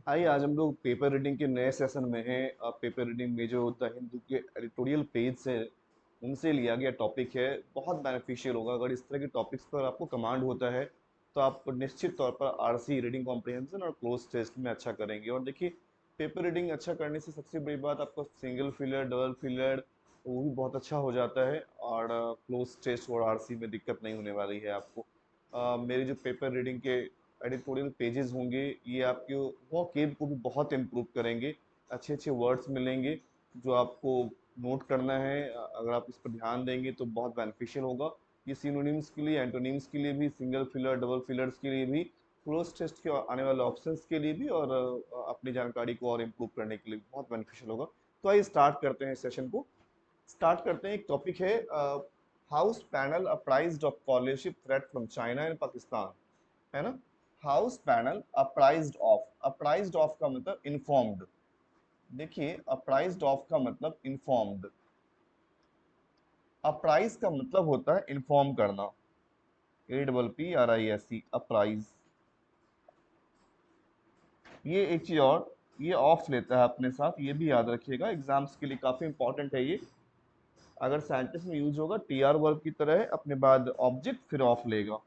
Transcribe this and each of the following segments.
आइए आज हम लोग पेपर रीडिंग के नए सेशन में हैं। पेपर रीडिंग में जो द हिंदू के एडिटोरियल पेज से उनसे लिया गया टॉपिक है, बहुत बेनिफिशियल होगा। अगर इस तरह के टॉपिक्स पर आपको कमांड होता है तो आप निश्चित तौर पर आरसी रीडिंग कॉम्प्रिहेंशन और क्लोज टेस्ट में अच्छा करेंगे। और देखिए, पेपर रीडिंग अच्छा करने से सबसे बड़ी बात, आपका सिंगल फिलर डबल फिलर वो भी बहुत अच्छा हो जाता है। और क्लोज टेस्ट और आरसी में दिक्कत नहीं होने वाली है आपको। मेरे जो पेपर रीडिंग के एडिटोरियल पेजेस होंगे, ये आपके वोकेब को भी बहुत इम्प्रूव करेंगे। अच्छे अच्छे वर्ड्स मिलेंगे जो आपको नोट करना है। अगर आप इस पर ध्यान देंगे तो बहुत बेनिफिशियल होगा। ये सिनोनिम्स के लिए, एंटोनिम्स के लिए भी, सिंगल फिलर डबल फिलर्स के लिए भी, क्लोज टेस्ट के आने वाले ऑप्शंस के लिए भी, और अपनी जानकारी को और इम्प्रूव करने के लिए भी बहुत बेनिफिशियल होगा। तो आइए स्टार्ट करते हैं सेशन को। स्टार्ट करते हैं। एक टॉपिक है, house panel apprised of scholarship threat from China and Pakistan, है ना। हाउस पैनल अप्राइज्ड ऑफ का मतलब इन्फॉर्म्ड। देखिए, अप्राइज्ड ऑफ का मतलब इन्फॉर्म्ड। अप्राइज का मतलब होता है इन्फॉर्म करना। APPRISE, apprise. ये एक चीज और, ये ऑफ लेता है अपने साथ, ये भी याद रखिएगा, एग्जाम्स के लिए काफी इंपॉर्टेंट है ये। अगर साइंटिस्ट में यूज होगा TR वर्ब की तरह है, अपने बाद ऑब्जेक्ट फिर ऑफ लेगा।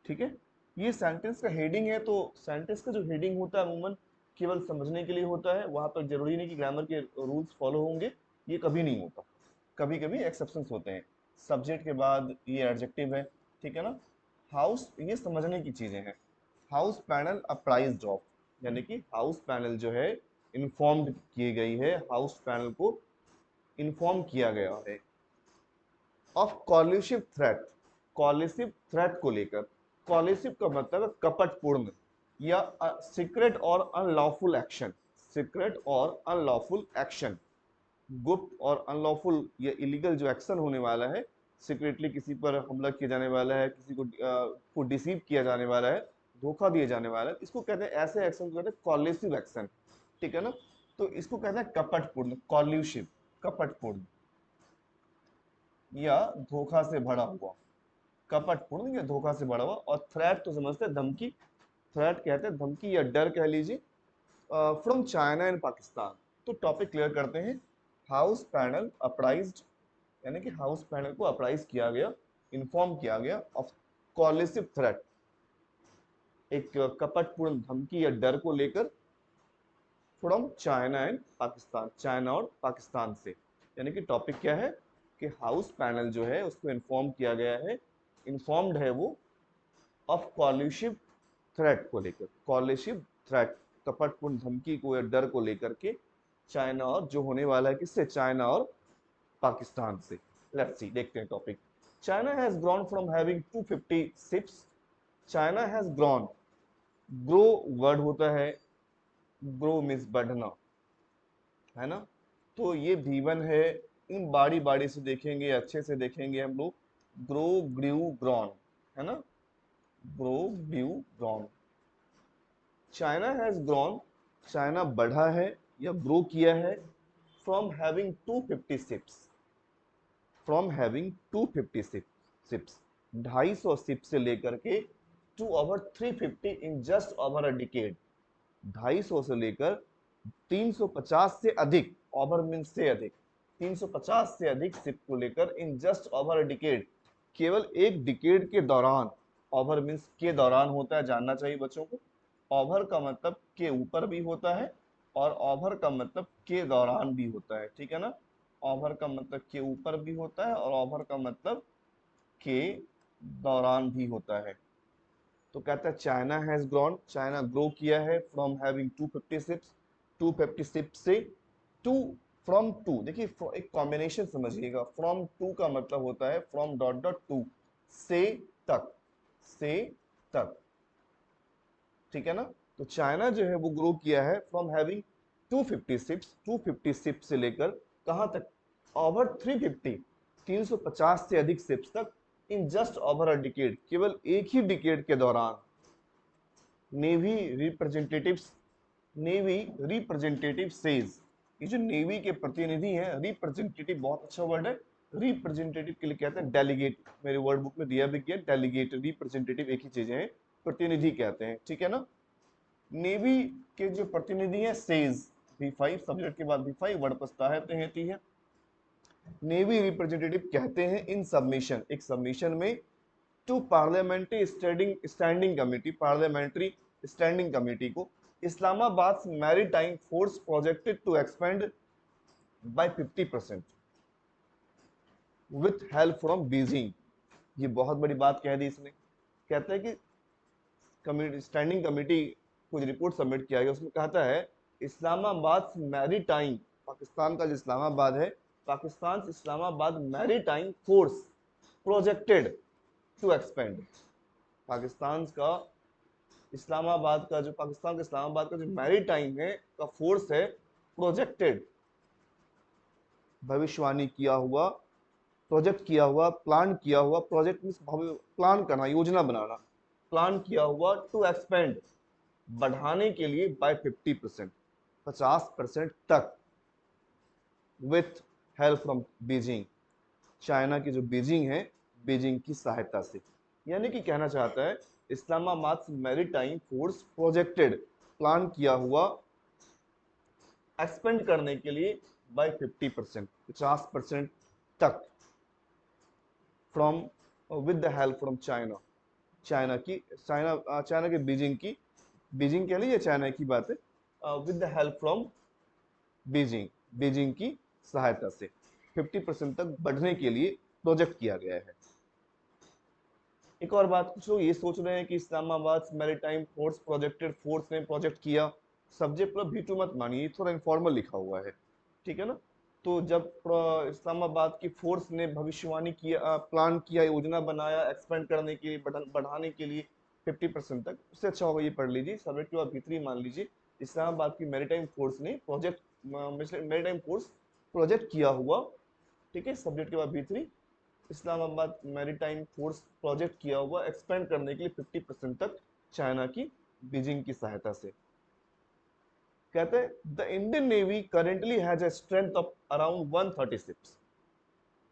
ठीक है। ये सेंटेंस का हेडिंग है, तो सेंटेंस का जो हेडिंग होता है अमूमन केवल समझने के लिए होता है। वहां पर जरूरी नहीं कि ग्रामर के रूल्स फॉलो होंगे, ये कभी नहीं होता। कभी कभी एक्सेप्शंस होते हैं। सब्जेक्ट के बाद ये एडजेक्टिव है, ठीक है ना। हाउस, ये समझने की चीजें हैं। हाउस पैनल अप्राइज्ड ऑफ, यानी कि हाउस पैनल जो है इन्फॉर्म्ड की गई है, हाउस पैनल को इन्फॉर्म किया गया है ऑफ कॉलिसिव थ्रेट। कॉलिसिव थ्रेट को लेकर, कॉलिसिव का मतलब है कपटपूर्ण या सीक्रेट और अनलॉफुल एक्शन। सीक्रेट और अनलॉफुल एक्शन, गुप्त और अनलॉफुल या इलीगल जो एक्शन होने वाला है, सीक्रेटली किसी पर हमला किया जाने वाला है, किसी को डिसीव किया जाने वाला है, धोखा दिया जाने वाला है, इसको कहते हैं, ऐसे एक्शन को कहते हैं कॉलिसिव एक्शन। ठीक है ना। तो इसको कहते हैं कपटपूर्ण, कॉल्यूशिव, कपटपूर्ण या धोखा से भरा हुआ। कपटपूर्ण या धोखा से भरा हुआ। और थ्रेट तो समझते हैं धमकी, थ्रेट कहते हैं धमकी या डर कह लीजिए, फ्रॉम चाइना एंड पाकिस्तान। तो टॉपिक क्लियर करते हैं। हाउस पैनल अप्राइज्ड, यानी कि हाउस पैनल को अप्राइज किया गया, इन्फॉर्म किया गया ऑफ कॉलिसिव थ्रेट, एक कपटपूर्ण धमकी या डर को लेकर, from China and Pakistan, China और पाकिस्तान से। यानी कि टॉपिक क्या है कि हाउस पैनल जो है उसको इन्फॉर्म किया गया है, इन्फॉर्म्ड है वो ऑफ कॉलिशिव थ्रेट को लेकर, कॉलिशिव थ्रेट, कपटपूर्ण धमकी को या डर को लेकर के, चाइना और जो होने वाला है किससे, चाइना और पाकिस्तान से। लेट्स सी, देखते हैं topic. China has grown from having 250 ships. China has grown, grow word होता है, ग्रो मीन्स बढ़ना, है ना। तो ये V1 है। इन बारी बारी से देखेंगे, अच्छे से देखेंगे हम लोग। ग्रो, ग्रीव, ग्रॉन, है ना। Grow, grew, grown. China has grown, China बढ़ा है या ग्रो किया है, from having 250 ships, from having 250 ships, 250 ship से लेकर के to over 350 in just over a decade. 250 से लेकर 350 से अधिक, ओवर मीन से अधिक, 350 से अधिक शिप को लेकर इन जस्ट ओवर अ डिकेड, केवल एक डिकेड के दौरान। ओवर मीन्स के दौरान होता है, जानना चाहिए बच्चों को। ओवर का मतलब के ऊपर भी होता है, और ओवर का मतलब के दौरान भी होता है, ठीक है ना। ओवर का मतलब के ऊपर भी होता है, और ओवर का मतलब के दौरान भी होता है। तो कहता है China has grown, China grow किया है, फ्रॉम हैविंग 250 शिप्स, 250 शिप से, टू, फ्रॉम टू। देखिए, एक कॉम्बिनेशन समझिएगा। फ्रॉम टू का मतलब होता है फ्रॉम डॉट डॉट टू, से तक, से तक, ठीक है ना। तो चाइना जो है वो ग्रो किया है फ्रॉम हैविंग 250 शिप्स, 250 शिप से लेकर कहां तक, ओवर 350, 350 से अधिक शिप्स तक, इन जस्ट ओवर अ डिकेड, केवल एक ही डिकेड के दौरान। Navy representatives, navy representative says, ये जो नेवी के प्रतिनिधि हैं, रिप्रेजेंटेटिव बहुत अच्छा वर्ड है। रिप्रेजेंटेटिव के लिए कहते हैं डेलीगेट, मेरे वर्ड बुक में दिया भी गया डेलीगेट, रिप्रेजेंटेटिव एक ही चीज है, प्रतिनिधि कहते हैं, ठीक है ना। नेवी के जो प्रतिनिधि हैं सेज, V5 सब्जेक्ट के बाद V5 वर्ड प्रस्ताव होती है। नेवी रिप्रेजेंटेटिव कहते हैं इन सबमिशन, एक सबमिशन में, to parliamentary standing committee, parliamentary standing committee को, Islamabad maritime force projected to expand by 50% with help from Beijing. ये बहुत बड़ी बात कह दी इसने। कहता है कि कमेटी, स्टैंडिंग कमेटी कुछ रिपोर्ट सबमिट किया गया, उसमें कहता है इस्लामाबाद मैरीटाइम, पाकिस्तान का जो इस्लामाबाद है, Pakistan Islamabad maritime force projected to expand, Pakistan का इस्लामाबाद का जो, पाकिस्तान का इस्लामाबाद का जो मैरीटाइम है का फोर्स है, प्रोजेक्टेड भविष्यवाणी किया हुआ, प्रोजेक्ट किया हुआ, प्लान किया हुआ, प्रोजेक्ट मींस प्लान करना, योजना बनाना, प्लान किया हुआ टू एक्सपेंड बढ़ाने के लिए बाय 50%, 50% तक, with help from Beijing, China की जो बीजिंग है, बीजिंग की सहायता से। यानी कि कहना चाहता है Islamabad maritime force projected, plan किया हुआ, एक्सपेंड करने के लिए बाय 50%, 50% तक, from with the help from China, China की, चाइना के बीजिंग की, बीजिंग कह लीजिए, चाइना की बात है, with the help from Beijing, Beijing की सहायता से 50% तक बढ़ने के लिए प्रोजेक्ट किया गया है। एक और बात, कुछ लोग ये सोच रहे हैं कि Islamabad maritime force projected, force ने प्रोजेक्ट किया, सब्जेक्ट पर भी मत मानिए, थोड़ा इनफॉर्मल लिखा हुआ है, ठीक है ना। तो जब इस्लामाबाद की फोर्स ने भविष्यवाणी किया, प्लान किया, योजना बनाया एक्सपेंड करने के लिए, बढ़ाने के लिए 50% तक, उससे अच्छा होगा ये पढ़ लीजिए, सब्जेक्ट के बाद भीतरी मान लीजिए इस्लामाबाद की मैरीटाइम फोर्स ने प्रोजेक्ट, मैरीटाइम फोर्स प्रोजेक्ट किया हुआ, ठीक है, सब्जेक्ट के बाद भीतरी, इस्लामाबाद मैरीटाइम फोर्स प्रोजेक्ट किया हुआ एक्सपेंड करने के लिए 50% तक, चाइना की बीजिंग की सहायता से। कहते हैं the Indian navy currently has a strength of around 130 ships.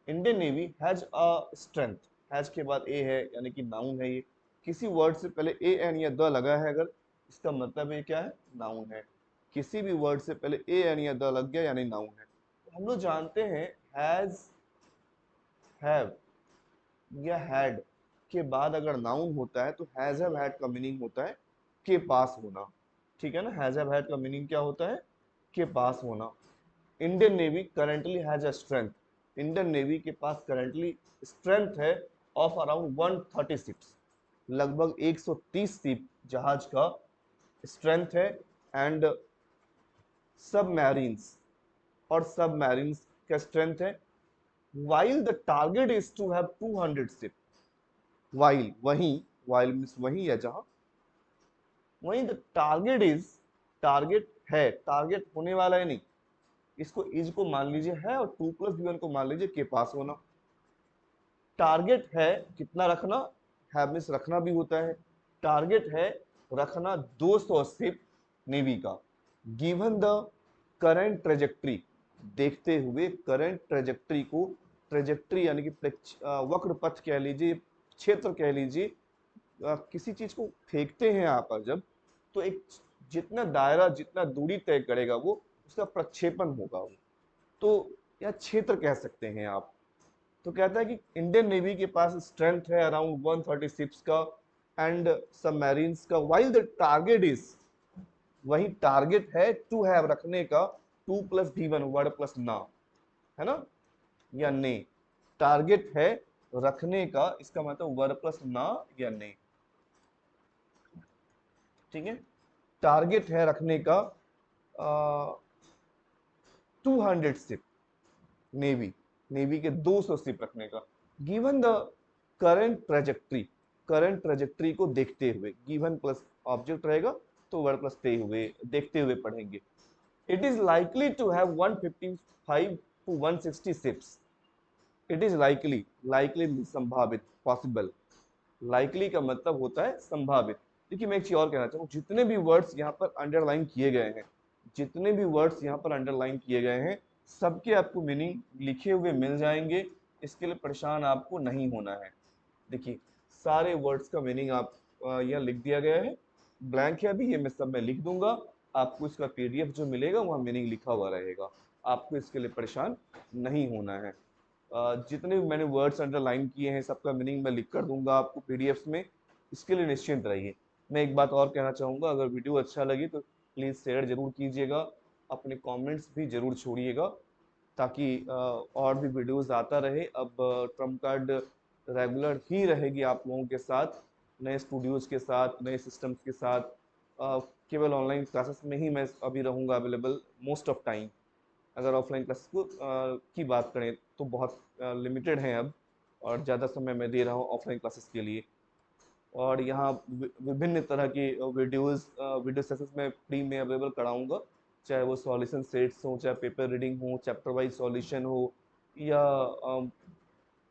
Indian navy has a strength, has के बाद ए है यानी कि नाउन है, ये किसी वर्ड से पहले ए एन या द लगा है अगर, इसका मतलब ये क्या है, नाउन है। किसी भी वर्ड से पहले ए एन या द लग गया यानी नाउन है। तो हम लोग जानते हैं हैज, हैव या हैड के बाद अगर नाउन होता है तो हैज हैव हैड का मीनिंग होता है के पास होना, ठीक है ना। हैज हैव हैड का मीनिंग क्या होता है, के पास होना। Indian navy currently has a strength, Indian navy के पास करेंटली स्ट्रेंथ है ऑफ अराउंड 130 शिप्स, लगभग 130 शिप जहाज का स्ट्रेंथ है, एंड सबमैरिन्स, और सबमैरिन्स का स्ट्रेंथ है, while the target is to have 200 ship, while वहीं, while means वहीं या जहां, वहीं the target is, टारगेट है, टारगेट होने वाला है नहीं, इसको इज को मान लीजिए है और 2+B1 को मान लीजिए के पास होना। टारगेट है कितना रखना, हैव मींस रखना भी होता है, टारगेट है रखना 200 शिप नेवी का, गिवन द करंट ट्रेजेक्ट्री, देखते हुए करंट ट्रेजेक्ट्री को, ट्रेजेक्ट्री यानी कि वक्र पथ कह लीजिए, क्षेत्र कह लीजिए, किसी चीज को फेंकते हैं यहाँ पर जब, तो एक जितना दायरा, जितना दूरी तय करेगा वो, उसका प्रक्षेपण होगा वो, तो या क्षेत्र कह सकते हैं आप। तो कहता है कि इंडियन नेवी के पास स्ट्रेंथ है अराउंड 130 शिप्स का एंड सबमरीन्स का, व्हाइल द टारगेट इज, वही टारगेट है टू हैव रखने का, 2+B1 वर्ड प्लस ना, है ना, या ने, टारगेट है रखने का, इसका मतलब वर्ड प्लस ना या ने, ठीक है। टारगेट है रखने का 200 शिप, नेवी, नेवी के 200 शिप रखने का, given the current trajectory, current trajectory को देखते हुए, गिवन प्लस ऑब्जेक्ट रहेगा तो वर्ड प्लस देखते हुए पढ़ेंगे। It is likely to have 155 to 160 ships, it is likely, likely संभावित, पॉसिबल, लाइकली का मतलब होता है संभावित। देखिए मैं एक चीज और कहना चाहूँ, जितने भी वर्ड्स यहाँ पर अंडरलाइन किए गए हैं, जितने भी वर्ड्स यहाँ पर अंडरलाइन किए गए हैं, सबके आपको मीनिंग लिखे हुए मिल जाएंगे, इसके लिए परेशान आपको नहीं होना है। देखिए सारे वर्ड्स का मीनिंग आप यहाँ लिख दिया गया है, ब्लैंक है अभी, ये मैं सब में लिख दूंगा। आपको इसका पीडीएफ जो मिलेगा वहाँ मीनिंग लिखा हुआ रहेगा, आपको इसके लिए परेशान नहीं होना है। जितने भी मैंने वर्ड्स अंडरलाइन किए हैं सबका मीनिंग मैं लिख कर दूंगा आपको पीडीएफ में, इसके लिए निश्चिंत रहिए। मैं एक बात और कहना चाहूँगा, अगर वीडियो अच्छा लगे तो प्लीज़ शेयर जरूर कीजिएगा, अपने कमेंट्स भी जरूर छोड़िएगा, ताकि और भी वीडियोस आता रहे। अब ट्रम्प कार्ड रेगुलर ही रहेगी आप लोगों के साथ, नए स्टूडियोज के साथ, नए सिस्टम्स के साथ। केवल ऑनलाइन क्लासेस में ही मैं अभी रहूँगा अवेलेबल मोस्ट ऑफ टाइम। अगर ऑफलाइन क्लासेस को की बात करें तो बहुत लिमिटेड हैं अब, और ज़्यादा समय मैं दे रहा हूँ ऑफलाइन क्लासेस के लिए। और यहाँ विभिन्न तरह की वीडियो सेशंस में फ्री में अवेलेबल कराऊंगा, चाहे वो सॉल्यूशन सेट्स हो, चाहे पेपर रीडिंग हो, चैप्टर वाइज सॉल्यूशन हो, या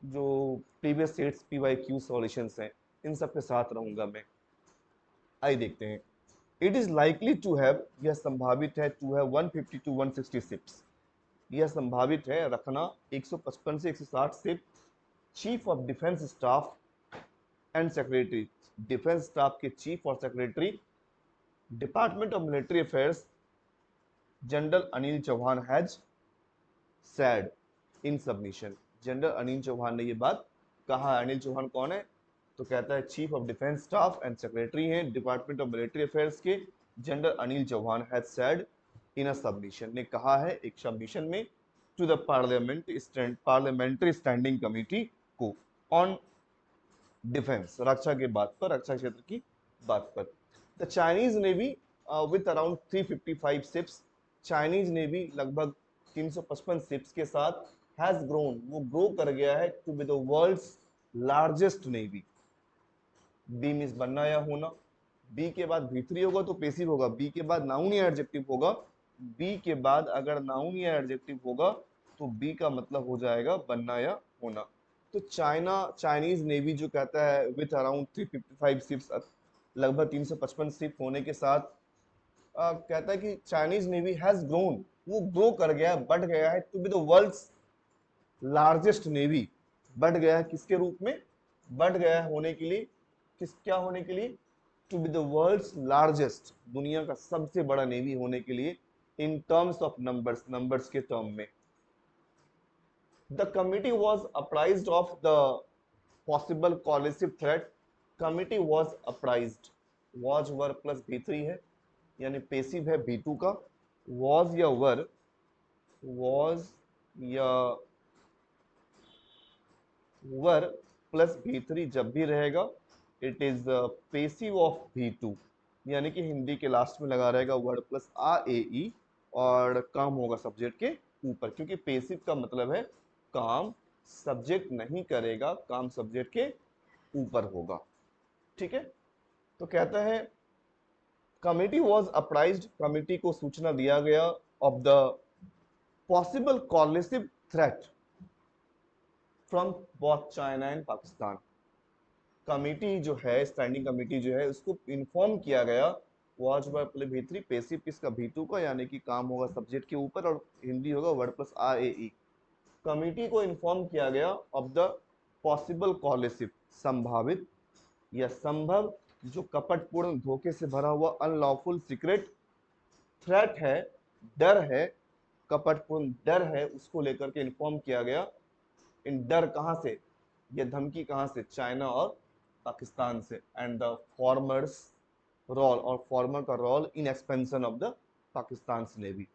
जो प्रीवियस सेट्स PYQ सॉल्यूशंस हैं, इन सब के साथ रहूंगा मैं। आइए देखते हैं। It is likely to have, यह संभावित है, टू हैव 150 to 160 शिप्स, यह संभावित है रखना 155 से 160 ship. Chief of defence staff and secretary, defence staff के चीफ और secretary, department of military affairs, general Anil Chauhan has said in submission. General Anil Chauhan ने ये बात कहा। अनिल चौहान कौन है? तो कहता है chief of defence staff and secretary हैं डिपार्टमेंट ऑफ मिलिट्री अफेयर्स के, general Anil Chauhan has said in a submission, ने कहा है एक सबमिशन में, to the parliamentary standing committee को, ऑन डिफेंस, रक्षा के बात पर, रक्षा क्षेत्र की बात पर। The Chinese navy with around 355 ships, Chinese navy लगभग 355 शिप्स के साथ, हैज ग्रोन, वो ग्रो कर गया है, to be the world's largest navy. Be means बनना या होना, बी के बाद भी3 होगा तो पेसिव होगा, बी के बाद नाउन या एडजेक्टिव होगा, बी के बाद अगर नाउन या एडजेक्टिव होगा तो बी का मतलब हो जाएगा बनना या होना। तो चाइनीज नेवी जो कहता है विथ अराउंड 355 शिप्स, लगभग 355 शिप होने के साथ, कहता है कि चाइनीज नेवी हैज ग्रोन, वो ग्रो कर गया है, बढ़ गया है, to be the world's largest navy, बढ़ गया है किसके रूप में? बढ़ गया है होने के लिए, क्या होने के लिए? To be the world's largest, दुनिया का सबसे बड़ा नेवी होने के लिए, in terms of numbers, numbers के टर्म में। The committee was apprised of the possible collusive threat, committee was apprised, was were plus भी3 है, यानी पेसिव है भी2 का, वॉज या वर, वॉज या वर प्लस भी3 जब भी रहेगा, इट इज पेसिव ऑफ भी2, यानी कि हिंदी के लास्ट में लगा रहेगा वर्ड प्लस आ ए ई, और काम होगा सब्जेक्ट के ऊपर, क्योंकि पेसिव का मतलब है काम सब्जेक्ट नहीं करेगा, काम सब्जेक्ट के ऊपर होगा। ठीक है, तो कहता है कमिटी वॉज अप्राइज्ड, कमिटी को सूचना दिया गया, of the possible collusive threat from both China and Pakistan. Committee जो है, स्टैंडिंग कमिटी जो है, उसको इन्फॉर्म किया गया, वॉच बाय प्ले भी3, पेसिव किसका? भी2 का, यानी कि काम होगा सब्जेक्ट के ऊपर और हिंदी होगा वर्ड प्लस आ ए ई। कमिटी को इन्फॉर्म किया गया ऑफ द पॉसिबल कॉलिसिव, संभावित या संभव, जो कपटपूर्ण, धोखे से भरा हुआ, अनलॉफुल सीक्रेट थ्रेट है, डर है, कपटपूर्ण डर है, उसको लेकर के इन्फॉर्म किया गया। इन डर कहां से, ये धमकी कहां से? चाइना और पाकिस्तान से। एंड द फॉर्मर्स रोल, और फॉर्मर का role in expansion of the Pakistan navy,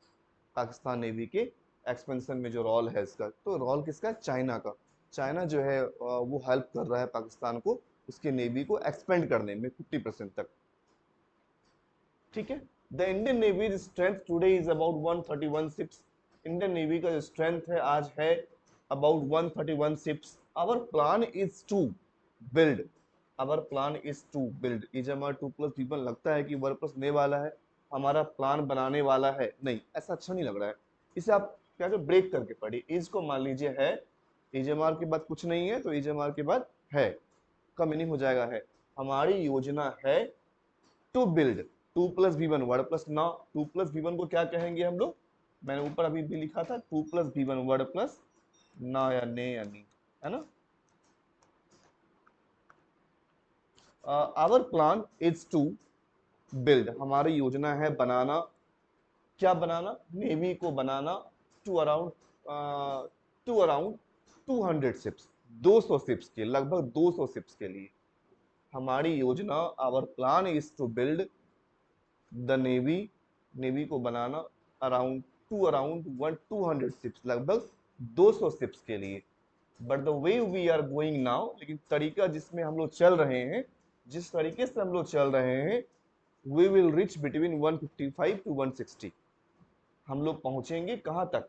Pakistan navy के एक्सपेंशन में जो रोल है इसका, तो रोल किसका? चाइना का। चाइना जो है वो हेल्प कर रहा है पाकिस्तान को उसके नेवी को एक्सपेंड करने में 50% तक। ठीक है, the Indian navy strength today is about 131 ships, Indian navy का जो स्ट्रेंथ है आज है about 131 ships. Our plan is to build, our plan is to build, is हमारा 2+B1 लगता है कि वर्ड प्लस ने वाला है, हमारा प्लान बनाने वाला है, नहीं ऐसा अच्छा नहीं लग रहा है, इसे आप क्या कर ब्रेक करके पढ़िए। इज को मान लीजिए है, इजएमआर के बाद कुछ नहीं है तो इजएमआर के बाद है का मीनिंग हो जाएगा है। हमारी योजना है to build, 2+B1 word plus ना, 2+B1 को क्या कहेंगे हम लोग? मैंने ऊपर अभी भी लिखा था 2+B1 वर्ड प्लस ना या ने या नी, है ना। Our plan is to build, हमारी योजना है बनाना, क्या बनाना, नेवी को बनाना to around to around 200 ships, 200 ships के, लगभग 200 शिप्स के लिए हमारी योजना, our plan is to build the navy, navy को बनाना अराउंड 200 शिप्स, लगभग 200 शिप्स के लिए। But the way we are going now, लेकिन तरीका जिसमें हम लोग चल रहे हैं, जिस तरीके से हम लोग चल रहे हैं, we will reach between 155 to 160, हम लोग पहुंचेंगे कहां तक,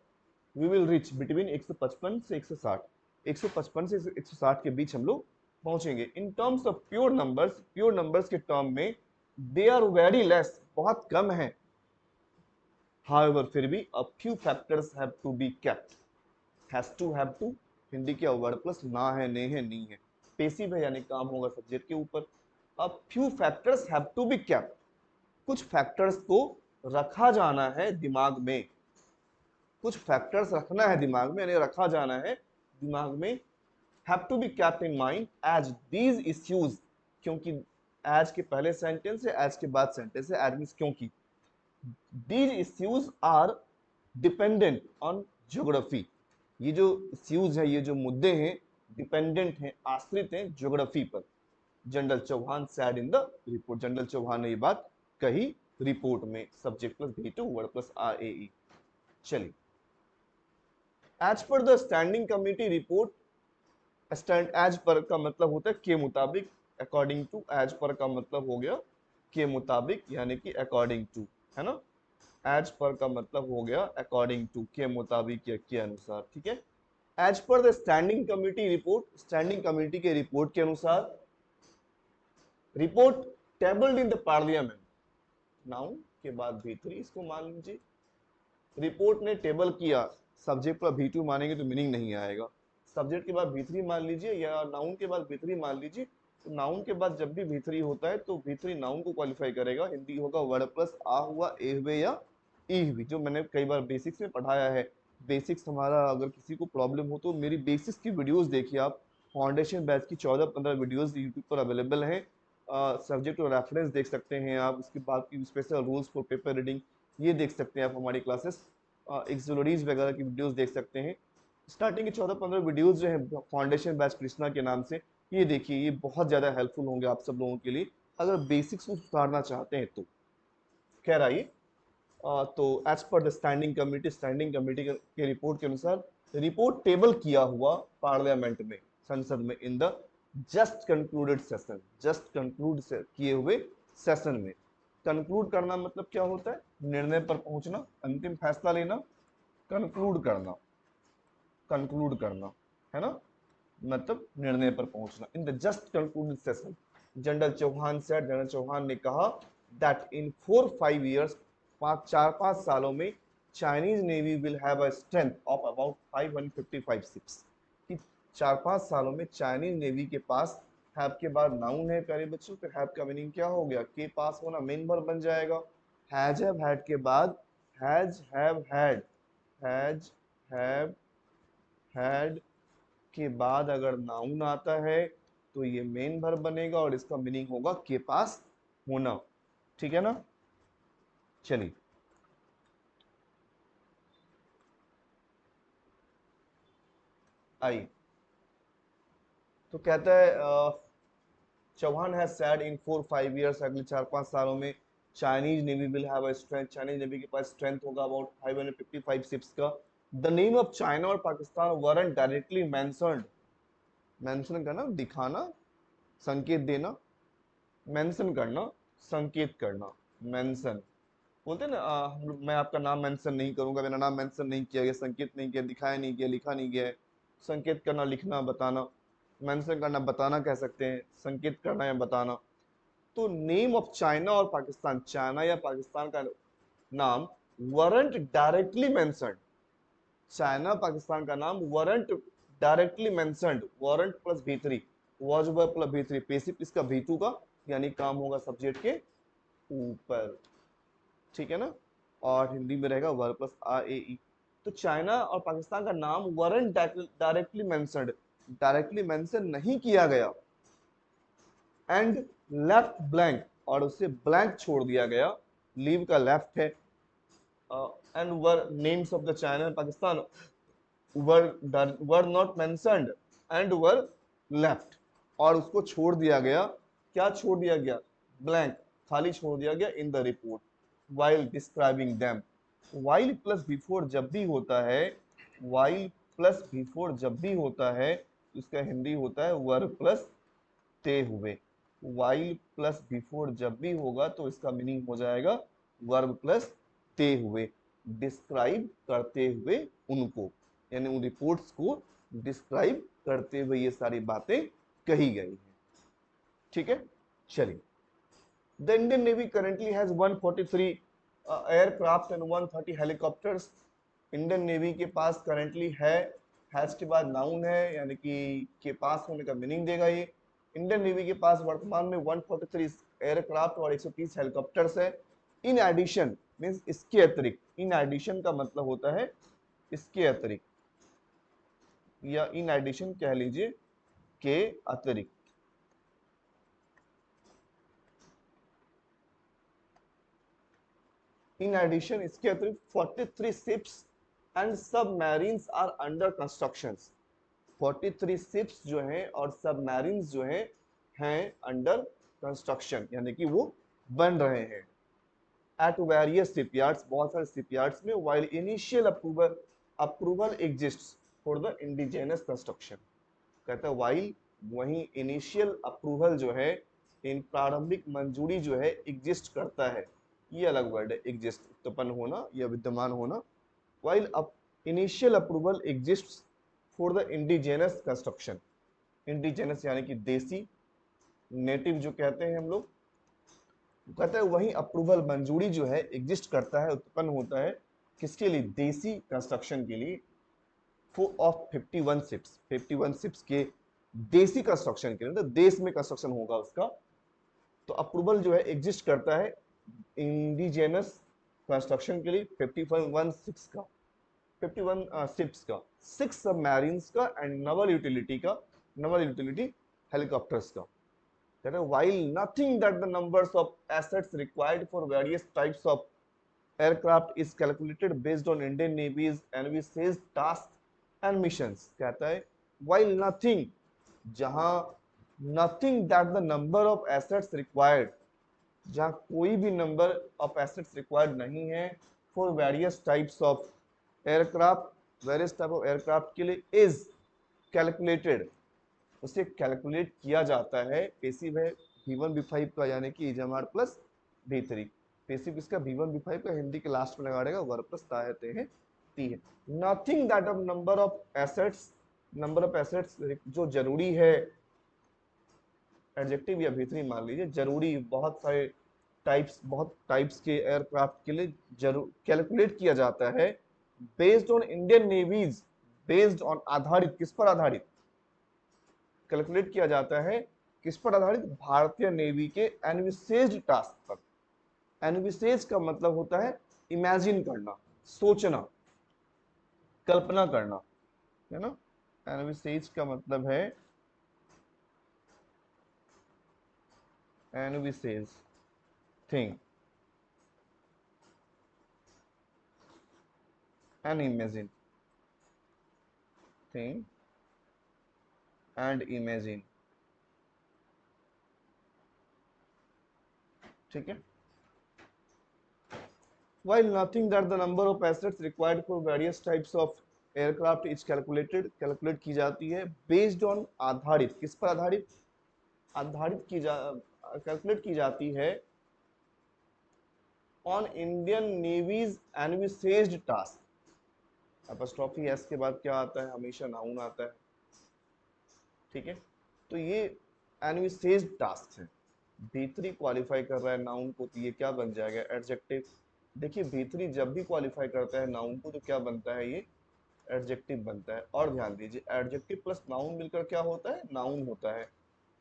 वी विल रिच बिटवीन 155 से 160, 155 से 160 के बीच हम लोग पहुंचेंगे। इन टर्म्स ऑफ प्योर नंबर्स के टर्म में दे आर वेरी लेस, बहुत कम है। हाउएवर, फिर भी a few factors have to be kept, have to Hindi के वर्ड प्लस ना है, ने है, नी है, पेसिव है यानी काम होगा सब्जेक्ट के ऊपर। A few factors have to be kept, कुछ फैक्टर्स को रखा जाना है दिमाग में, कुछ फैक्टर्स रखना है दिमाग में, यानी रखा जाना है दिमाग में। Have to be kept in mind as these issues, क्योंकि एज के पहले सेंटेंस है, एज के बाद सेंटेंस है, एज मींस क्योंकि, these issues are dependent on geography, ये जो इश्यूज है, ये जो मुद्दे हैं, डिपेंडेंट हैं, आश्रित हैं ज्योग्राफी पर। General Chauhan said in the report, general Chauhan ने ये बात कही रिपोर्ट में, subject plus V2 word plus RAE। चलिए, as per the standing committee report, stand as per का मतलब होता है के मुताबिक, अकॉर्डिंग टू, एज पर का मतलब हो गया के मुताबिक, यानी कि अकॉर्डिंग टू, है ना। एज पर का मतलब हो गया अकॉर्डिंग टू, के मुताबिक या के अनुसार, ठीक है। As per the standing committee report, standing committee के रिपोर्ट के अनुसार, report tabled in the parliament, noun के बाद V3 इसको मान लीजिए, रिपोर्ट ने टेबल किया, सब्जेक्ट पर V2 मानेंगे तो मीनिंग नहीं आएगा, सब्जेक्ट के बाद V3 मान लीजिए या नाउन के बाद V3 मान लीजिए। तो नाउन के बाद जब भी V3 होता है तो V3 नाउन को क्वालिफाई करेगा, हिंदी होगा वर्ड प्लस आ हुआ, ए हुए या ई हुई, जो मैंने कई बार बेसिक्स में पढ़ाया है। बेसिक्स हमारा, अगर किसी को प्रॉब्लम हो तो मेरी बेसिक्स की वीडियोस देखिए आप, फाउंडेशन बैच की 14-15 वीडियोस यूट्यूब पर अवेलेबल है, सब्जेक्ट और रेफरेंस देख सकते हैं आप, उसके बाद की special rules for paper reading ये देख सकते हैं आप, हमारी क्लासेस एक्सोलरीज वगैरह की वीडियोस देख सकते हैं। स्टार्टिंग के 14-15 वीडियोस जो है फाउंडेशन बैच कृष्णा के नाम से, ये देखिए, ये बहुत ज़्यादा हेल्पफुल होंगे आप सब लोगों के लिए अगर बेसिक्स को सुधारना चाहते हैं तो। खैर आइए, तो as per the standing committee के रिपोर्ट के अनुसार, रिपोर्ट टेबल किया हुआ पार्लियामेंट में, संसद में, इन the just concluded session, just conclude किए हुए सेशन में। कंक्लूड करना मतलब क्या होता है, निर्णय पर पहुंचना, अंतिम फैसला लेना, कंक्लूड करना, कंक्लूड करना, है ना, मतलब निर्णय पर पहुंचना। In the just concluded session, general Chauhan ने कहा दैट इन 4-5 ईयर्स, 4-5 सालों में, Chinese navy will have a strength of about 555 ships, कि 4-5 सालों में चाइनीज नेवी के पास, हैव के बाद नाउन है प्यारे बच्चों, तो हैव का मीनिंग क्या हो गया, के पास होना, मेन वर्ब बन जाएगा। हैव हैड के बाद has have had, has have had के बाद अगर नाउन आता है तो ये मेन वर्ब बनेगा और इसका मीनिंग होगा के पास होना, ठीक है ना। चलिए, आई, तो कहता है Chauhan has said in 4-5 years, अगले 4-5 सालों में Chinese navy will have a strength, Chinese navy के पास स्ट्रेंथ होगा अबाउट 555 शिप्स का। द नेम ऑफ चाइना और Pakistan weren't directly mentioned, mention करना, दिखाना, संकेत देना, मेंशन करना, संकेत करना, मेंशन बोलते हैं ना, मैं आपका नाम मेंशन नहीं करूंगा, मेरा नाम मेंशन नहीं किया गया, संकेत नहीं किया, दिखाया नहीं गया, लिखा नहीं गया है। संकेत करना, लिखना, बताना, मेंशन करना, बताना कह सकते हैं, संकेत करना या बताना। तो नेम ऑफ चाइना और पाकिस्तान, चाइना या पाकिस्तान का नाम weren't directly mentioned, China Pakistan का नाम weren't directly mentioned, weren't plus V3, was verb plus V3, passive इसका V2 का, यानी काम होगा सब्जेक्ट के ऊपर, ठीक है ना, और हिंदी में रहेगा वर्ब प्लस RAE। तो चाइना और पाकिस्तान का नाम weren't directly mentioned, directly mention नहीं किया गया, एंड लेफ्ट ब्लैंक, और उसे ब्लैंक छोड़ दिया गया, लीव का लेफ्ट है, and were names of the China and Pakistan were not mentioned and were left, और उसको छोड़ दिया गया, क्या छोड़ दिया गया, ब्लैंक, खाली छोड़ दिया गया इन the report while describing them. While plus before जब भी होता है, वाइल प्लस बिफोर जब भी होता है, इसका हिंदी होता है वर प्लस ते हुए। वाइल प्लस बिफोर जब भी होगा तो इसका मीनिंग हो जाएगा वर्ब प्लस ते हुए, डिस्क्राइब करते हुए उनको, यानी उन रिपोर्ट्स को डिस्क्राइब करते हुए ये सारी बातें कही गई हैं। ठीक है, चलिए। The Indian navy currently has 143 aircraft and 130 helicopters. Indian navy के पास करेंटली हैज के बाद नाउन है, यानी कि के पास होने का मीनिंग देगा ये। इंडियन नेवी के पास वर्तमान में 143 एयरक्राफ्ट और 130 हेलीकॉप्टर्स है। इन एडिशन मींस इसके अतिरिक्त, इन एडिशन का मतलब होता है इसके अतिरिक्त, या इन एडिशन कह लीजिए के अतिरिक्त। इन एडिशन इसके अतिरिक्त 43 ships and submarines are under construction. 43 ships जो हैं और सबमरीन्स जो हैं अंडर कंस्ट्रक्शन, यानी कि वो बन रहे हैं एट वेरियस शिपयार्ड्स, बहुत सारे शिपयार्ड्स में। While initial approval exists for the indigenous construction, कहता है व्हाइल, वहीं इनिशियल अप्रूवल जो है, इन प्रारंभिक मंजूरी जो है एग्जिस्ट करता है, ये अलग वर्ड है, एग्जिस्ट उत्पन्न होना या विद्यमान होना। While initial approval exists for the indigenous construction, indigenous यानी कि देसी, नेटिव जो कहते हैं हम लोग, कहता है वही अप्रूवल मंजूरी जो है एग्जिस्ट करता है, उत्पन्न होता है, किसके लिए, देसी कंस्ट्रक्शन के लिए, ऑफ 51 शिप्स, 51 शिप्स के देसी कंस्ट्रक्शन के लिए, मतलब देश में कंस्ट्रक्शन होगा उसका, तो अप्रूवल जो है एग्जिस्ट करता है इंडिजिनस कंस्ट्रक्शन के लिए 51 शिप्स का, 51 शिप्स का, 6 सबमरीन्स का एंड नवल यूटिलिटी का, नवल यूटिलिटी हेलीकॉप्टर्स का। That is, while nothing that the numbers of assets required for various types of aircraft is calculated based on Indian Navy's envisaged tasks and missions, कहता है while nothing, जहां nothing that the number of assets required, जहां कोई भी number of assets required नहीं है for various types of aircraft, various type of aircraft के लिए इज कैलकुलेटेड, उसे कैलकुलेट किया जाता है, पेसिव है V1 V5 का, यानी कि इजमार प्लस V3, पेसिव इसका V1 V5 का, हिंदी के लास्ट में लगा देगा वर प्लस ताहते हैं ती है। Nothing that of number of assets, number of assets जो जरूरी है, एडजेक्टिव या V3 मान लीजिए, जरूरी, बहुत सारे टाइप्स, बहुत टाइप्स के एयरक्राफ्ट के लिए जरूर कैलकुलेट किया जाता है, based on Indian navy's, based on आधारित, किस पर आधारित, कैलकुलेट किया जाता है किस पर आधारित, भारतीय नेवी के एनविसेज्ड टास्क पर। एनविसेज का मतलब होता है इमेजिन करना, सोचना, कल्पना करना, है ना। एनविसेज का मतलब है, envisages think and imagine, think and imagine, ठीक है। While nothing that the number of assets required for various types of aircraft is calculated, calculate की जाती है बेस्ड ऑन, आधारित, किस पर आधारित, आधारित की जा कैलकुलेट की जाती है on Indian navy's envisaged task. Apostrophe S के बाद क्या आता है, हमेशा नाउन आता है, ठीक है। तो ये एनविसेज्ड टास्क है, B3 क्वालिफाई कर रहा है नाउन को, तो ये क्या बन जाएगा, एडजेक्टिव। देखिए B3 जब भी क्वालिफाई करता है नाउन को तो क्या बनता है, ये एडजेक्टिव बनता है। और ध्यान दीजिए, एडजेक्टिव प्लस नाउन मिलकर क्या होता है, नाउन होता है।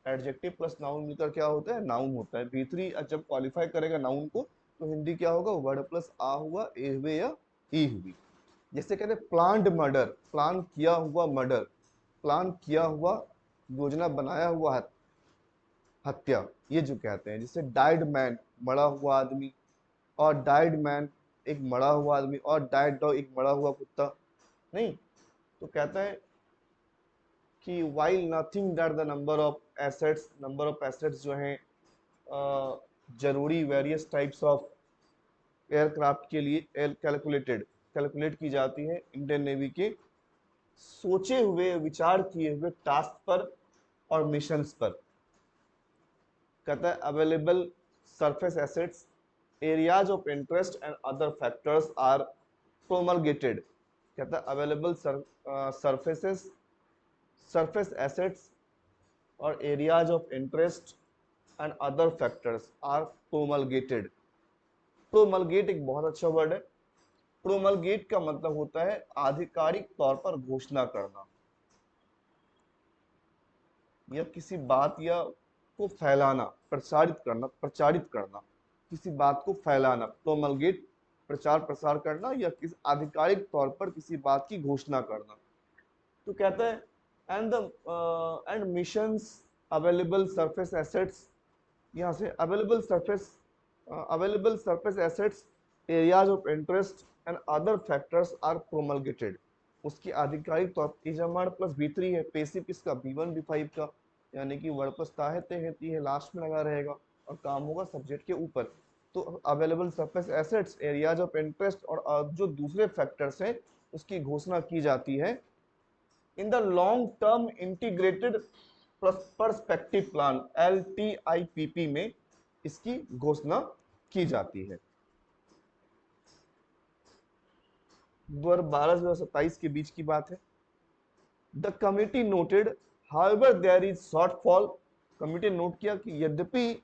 एडजेक्टिव प्लस नाउन मिलकर क्या होता है, नाउन होता है। B3 जब क्वालिफाई करेगा नाउन को तो हिंदी क्या होगा, वर्ड प्लस आ हुआ, ए हुए या ई हुई। जैसे कहते हैं प्लान्ड मर्डर, प्लान किया हुआ मर्डर, प्लान किया हुआ, योजना बनाया हुआ हत्या, ये जो कहते हैं, जिसे डाइड मैन, मरा हुआ आदमी, और डाइड मैन एक मरा हुआ आदमी, और डाइड डॉग एक मरा हुआ कुत्ता, नहीं। तो कहता है कि while nothing that the number of assets जो हैं जरूरी वेरियस टाइप्स ऑफ एयरक्राफ्ट के लिए कैलकुलेट की जाती है इंडियन नेवी के सोचे हुए, विचार किए हुए टास्क पर और मिशंस पर। कहता है available surface assets, areas of interest and other factors are promulgated. कहता है अवेलेबल सरफेसेस, सरफेस एसेट्स और areas of interest and other factors are promulgated. Promulgate एक बहुत अच्छा वर्ड है। प्रोमलगेट का मतलब होता है आधिकारिक तौर पर घोषणा करना, या किसी बात या को फैलाना, प्रचारित करना, किसी बात को फैलाना, प्रोमलगेट, प्रचार प्रसार करना, या किसी आधिकारिक तौर पर किसी बात की घोषणा करना। तो कहता है and missions, available surface assets, यहाँ से available surface assets, areas of interest and other factors are promulgated. उसकी आधिकारिक तौर पर इजमार प्लस B3 है, पेसिव किसका, B1 B5 का, यानी कि वर्ड प्लस ताहती है लास्ट में लगा रहेगा और काम होगा सब्जेक्ट के ऊपर। तो available surface assets, areas of interest और जो दूसरे फैक्टर्स हैं उसकी घोषणा की जाती है in the long term integrated perspective plan LTIPP में इसकी घोषणा की जाती है। 2012 से 2027 के बीच की बात है। The committee noted however there is shortfall, committee ने नोट किया कि यद्यपि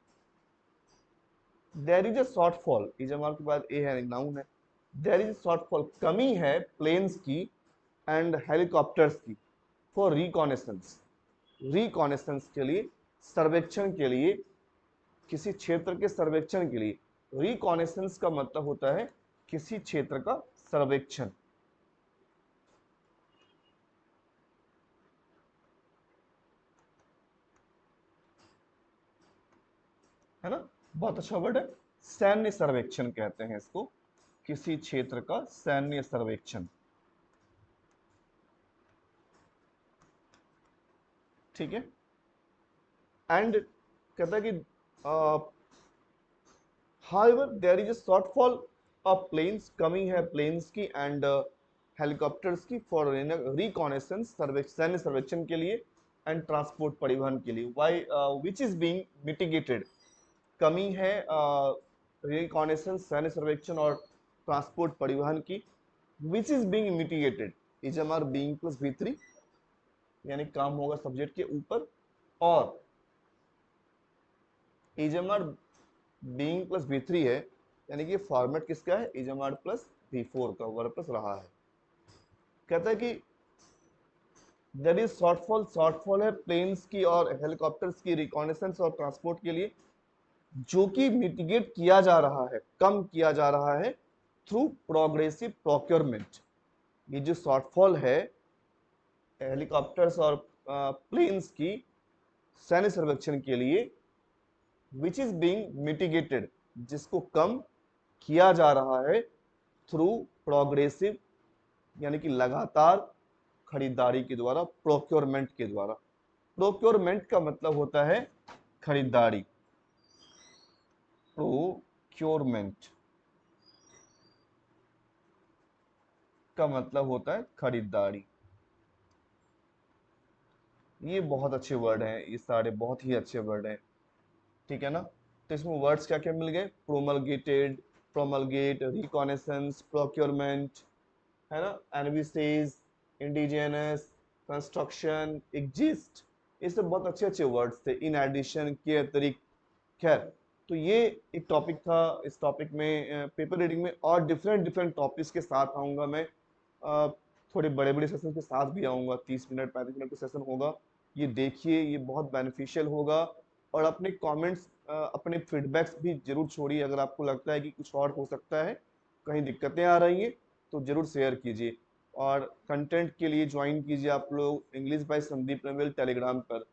देयर इज ए शॉर्टफॉल, इजमाल के बाद ए है, नाउन है, देयर इज शॉर्टफॉल, कमी है प्लेन्स की एंड हेलीकॉप्टर्स की फॉर रिकॉनेसेंस, रिकॉनेसेंस के लिए, सर्वेक्षण के लिए, किसी क्षेत्र के सर्वेक्षण के लिए। रिकॉनेसेंस का मतलब होता है किसी क्षेत्र का सर्वेक्षण, है ना, बहुत अच्छा वर्ड है। सैन्य सर्वेक्षण कहते हैं इसको, किसी क्षेत्र का सैन्य सर्वेक्षण, ठीक है। एंड कहता है कि however there is a shortfall of planes, कमी है प्लेन्स की एंड हेलीकॉप्टर्स की फॉर रिकॉनेसेंस, सैन्य सर्वेक्षण के लिए, एंड ट्रांसपोर्ट, परिवहन के लिए। Why which is being mitigated, कमी है रिकॉनेसेंस, सैन्य सर्वेक्षण और ट्रांसपोर्ट, परिवहन की। Which is being mitigated, is am are being plus B3, यानी काम होगा सब्जेक्ट के ऊपर, और इजमार बीइंग प्लस B3 है, यानी कि फॉर्मेट किसका है, इजमार प्लस B4 का, वर्ड प्लस रहा है। कहता है कि देयर इज शॉर्टफॉल, शॉर्टफॉल है प्लेन्स की और हेलीकॉप्टर्स की रिकॉनेसेंस और ट्रांसपोर्ट के लिए, जो कि मिटिगेट किया जा रहा है, कम किया जा रहा है थ्रू प्रोग्रेसिव प्रोक्योरमेंट। ये जो शॉर्टफॉल है हेलीकॉप्टर्स और प्लेन्स की सैन्य सर्वेक्षण के लिए, विच इज बीइंग मिटिगेटेड, जिसको कम किया जा रहा है थ्रू प्रोग्रेसिव, यानी कि लगातार खरीदारी के द्वारा, प्रोक्योरमेंट के द्वारा। प्रोक्योरमेंट का मतलब होता है खरीदारी, प्रोक्योरमेंट का मतलब होता है खरीदारी। ये बहुत अच्छे वर्ड हैं, ये सारे बहुत ही अच्छे वर्ड हैं, ठीक है ना। तो इसमें वर्ड्स क्या क्या मिल गए, प्रोमलगेटेड, प्रोमलगेट, रिकॉनेसेंस, प्रोक्योरमेंट, है ना, एनविसेज, इंडिजिनस, कंस्ट्रक्शन, एग्जिस्ट, ये सब बहुत अच्छे अच्छे वर्ड्स थे, इन एडिशन के अतिरिक्त। खैर, तो ये एक टॉपिक था। इस टॉपिक में पेपर रीडिंग में और डिफरेंट डिफरेंट टॉपिक्स के साथ आऊंगा मैं, थोड़े बड़े बड़े सेशन के साथ भी आऊंगा, 30 मिनट 35 मिनट का सेशन होगा। ये देखिए, ये बहुत बेनिफिशियल होगा। और अपने कमेंट्स, अपने फीडबैक्स भी जरूर छोड़िए, अगर आपको लगता है कि कुछ और हो सकता है, कहीं दिक्कतें आ रही हैं, तो जरूर शेयर कीजिए। और कंटेंट के लिए ज्वाइन कीजिए आप लोग इंग्लिश बाय संदीप नवेल टेलीग्राम पर।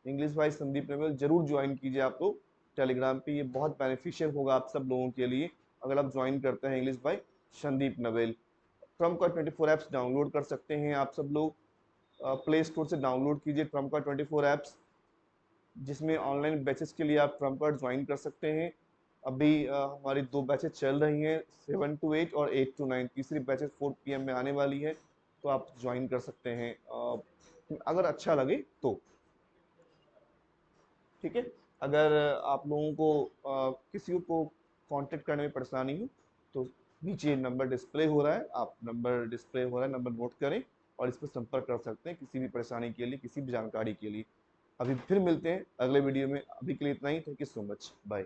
इंग्लिश बाय संदीप नवेल जरूर ज्वाइन कीजिए आप लोग टेलीग्राम पे, ये बहुत बेनिफिशियल होगा आप सब लोगों के लिए अगर आप ज्वाइन करते हैं इंग्लिश बाय संदीप नवेल। ट्रम्प का 24 ऐप्स डाउनलोड कर सकते हैं आप सब लोग, प्ले स्टोर से डाउनलोड कीजिए ट्रम्प का 24 ऐप्स, जिसमें ऑनलाइन बैचेस के लिए आप ट्रम्प कार्ड ज्वाइन कर सकते हैं। अभी हमारी 2 बैचेस चल रही हैं, 7 to 8 और 8 to 9, तीसरी बैचेस 4 PM में आने वाली है, तो आप ज्वाइन कर सकते हैं अगर अच्छा लगे तो। ठीक है, अगर आप लोगों को किसी को कांटेक्ट करने में परेशानी हो तो नीचे नंबर डिस्प्ले हो रहा है, आप नंबर डिस्प्ले हो रहा है, नंबर नोट करें और इस पर संपर्क कर सकते हैं किसी भी परेशानी के लिए, किसी भी जानकारी के लिए। अभी फिर मिलते हैं अगले वीडियो में, अभी के लिए इतना ही। Thank you so much, bye.